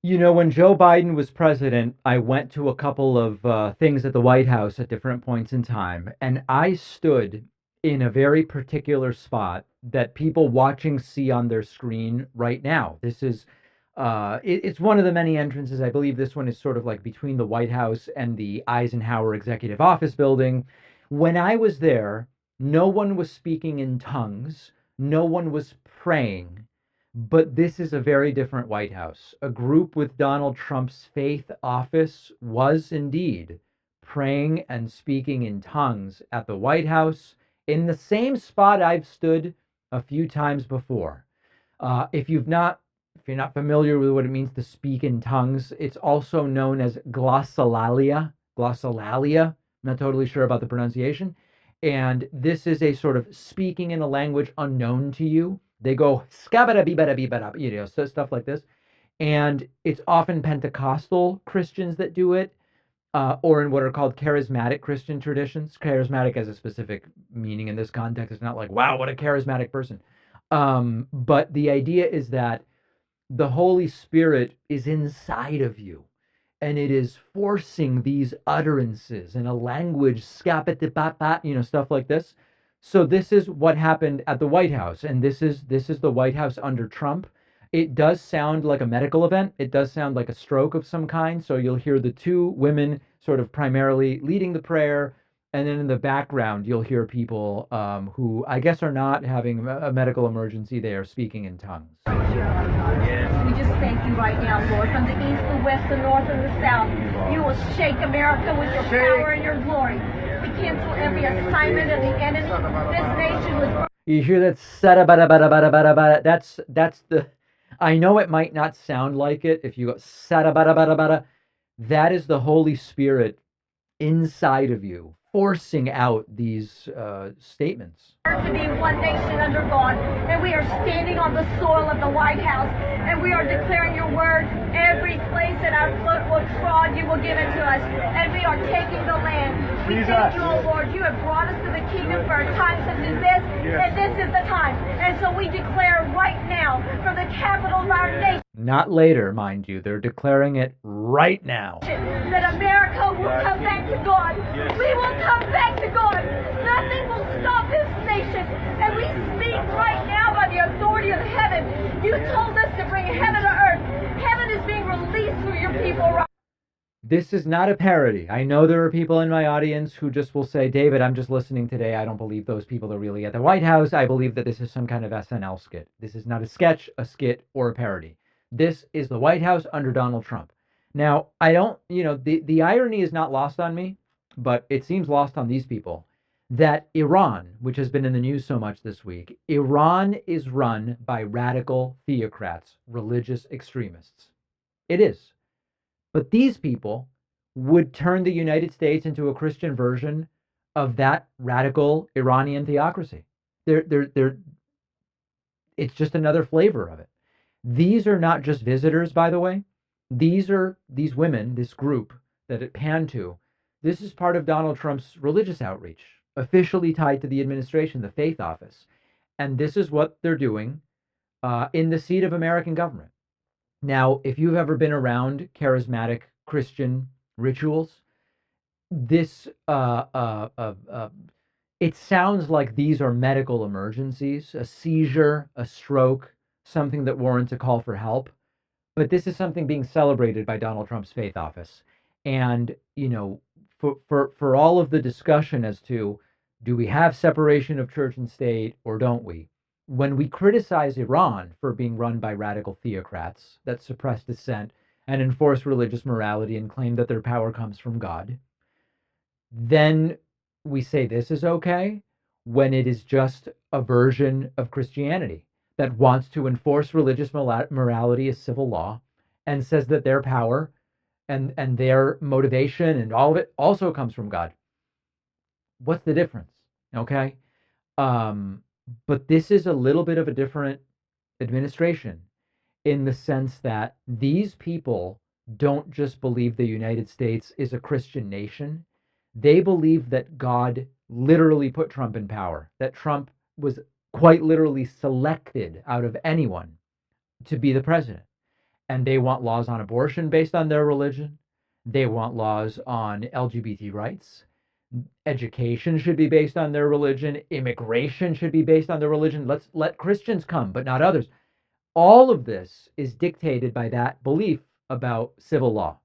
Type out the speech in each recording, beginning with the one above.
When Joe Biden was president, I went to a couple of things at the White House at different points in time, and I stood in a very particular spot that people watching see on their screen right now. It's one of the many entrances. I believe this one is sort of like between the White House and the Eisenhower Executive Office building. When I was there, no one was speaking in tongues, no one was praying. But this is a very different White House. A group with Donald Trump's faith office was indeed praying and speaking in tongues at the White House in the same spot I've stood a few times before. If you're not familiar with what it means to speak in tongues, it's also known as glossolalia. Glossolalia. I'm not totally sure about the pronunciation. And this is a sort of speaking in a language unknown to you. They go scabada bibada bibada, so stuff like this. And it's often Pentecostal Christians that do it, or in what are called charismatic Christian traditions. Charismatic has a specific meaning in this context. It's not like, wow, what a charismatic person. But the idea is that the Holy Spirit is inside of you, and it is forcing these utterances in a language, stuff like this. So this is what happened at the White House, and this is the White House under Trump. It does sound like a medical event. It does sound like a stroke of some kind. So you'll hear the two women sort of primarily leading the prayer, and then in the background you'll hear people who I guess are not having a medical emergency. They are speaking in tongues. We just thank you right now, Lord, from the east, the west, the north, and the south. You will shake America with your power and your glory. We cancel every assignment of the enemy. This nation was. You hear that? Sada bada bada bada bada bada. That's the. I know it might not sound like it if you go sada bada bada bada. That is the Holy Spirit inside of you, forcing out these statements. To be one nation under God, and we are standing on the soil of the White House, and we are declaring your word. Every place that our foot will trod, you will give it to us, and we are taking the land. We thank you, oh Lord. You have brought us to the kingdom for a time such as this, and this is the time. And so we declare right now from the capital of our nation. Not later, mind you. They're declaring it right now. That America will come back to God. We will come back to God. Nothing will stop this nation. And we speak right now by the authority of heaven. You told us to bring heaven to earth. Heaven is being released through your people right now. This is not a parody. I know there are people in my audience who just will say, David, I'm just listening today. I don't believe those people are really at the White House. I believe that this is some kind of SNL skit. This is not a sketch, a skit, or a parody. This is the White House under Donald Trump. Now, I don't, the irony is not lost on me, but it seems lost on these people that Iran, which has been in the news so much this week, Iran is run by radical theocrats, religious extremists. It is. But these people would turn the United States into a Christian version of that radical Iranian theocracy. It's just another flavor of it. These are not just visitors, by the way. These women, this group that it panned to. This is part of Donald Trump's religious outreach, officially tied to the administration, the faith office. And this is what they're doing in the seat of American government. Now, if you've ever been around charismatic Christian rituals, this it sounds like these are medical emergencies, a seizure, a stroke, something that warrants a call for help. But this is something being celebrated by Donald Trump's faith office. And, for all of the discussion as to, do we have separation of church and state or don't we? When we criticize Iran for being run by radical theocrats that suppress dissent and enforce religious morality and claim that their power comes from God, then we say this is okay when it is just a version of Christianity that wants to enforce religious morality as civil law and says that their power and their motivation and all of it also comes from God. What's the difference? Okay? But this is a little bit of a different administration in the sense that these people don't just believe the United States is a Christian nation. They believe that God literally put Trump in power, that Trump was quite literally selected out of anyone to be the president. And they want laws on abortion based on their religion. They want laws on LGBT rights. Education should be based on their religion. Immigration should be based on their religion. Let's let Christians come, but not others. All of this is dictated by that belief about civil law.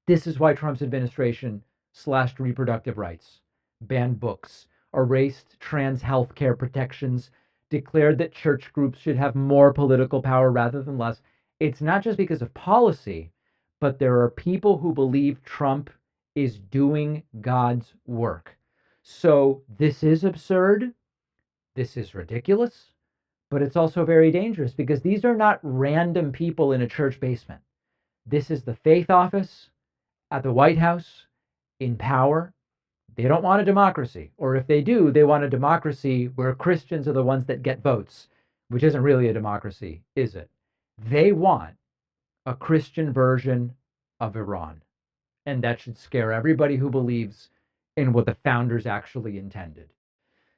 This is why Trump's administration slashed reproductive rights, banned books, erased trans health care protections, declared that church groups should have more political power rather than less. It's not just because of policy, but there are people who believe Trump is doing God's work. So this is absurd. This is ridiculous, but it's also very dangerous because these are not random people in a church basement. This is the faith office at the White House in power. They don't want a democracy. Or if they do, they want a democracy where Christians are the ones that get votes, which isn't really a democracy, is it? They want a Christian version of Iran. And that should scare everybody who believes in what the founders actually intended.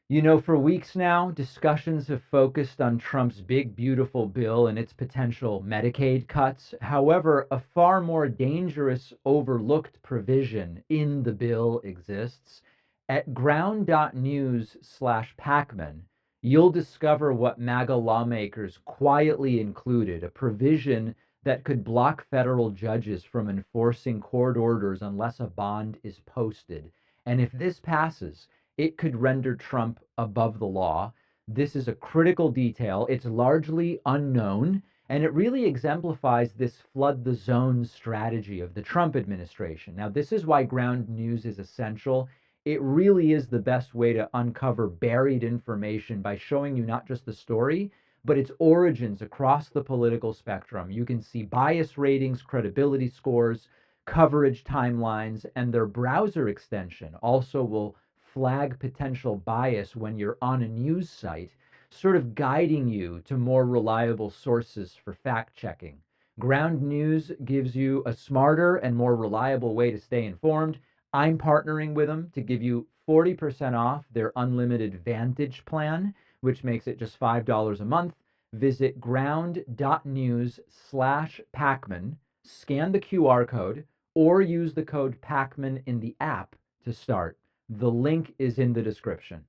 You know, for weeks now, discussions have focused on Trump's big, beautiful bill and its potential Medicaid cuts. However, a far more dangerous, overlooked provision in the bill exists. At ground.news/Pacman, you'll discover what MAGA lawmakers quietly included, a provision that could block federal judges from enforcing court orders unless a bond is posted. And if this passes, it could render Trump above the law. This is a critical detail. It's largely unknown, and it really exemplifies this flood the zone strategy of the Trump administration. Now, this is why ground news is essential. It really is the best way to uncover buried information by showing you not just the story, but its origins across the political spectrum. You can see bias ratings, credibility scores, coverage timelines, and their browser extension also will flag potential bias when you're on a news site, sort of guiding you to more reliable sources for fact checking. Ground News gives you a smarter and more reliable way to stay informed. I'm partnering with them to give you 40% off their unlimited Vantage plan, which makes it just $5 a month. Visit ground.news/Pacman, scan the QR code, or use the code Pacman in the app to start. The link is in the description.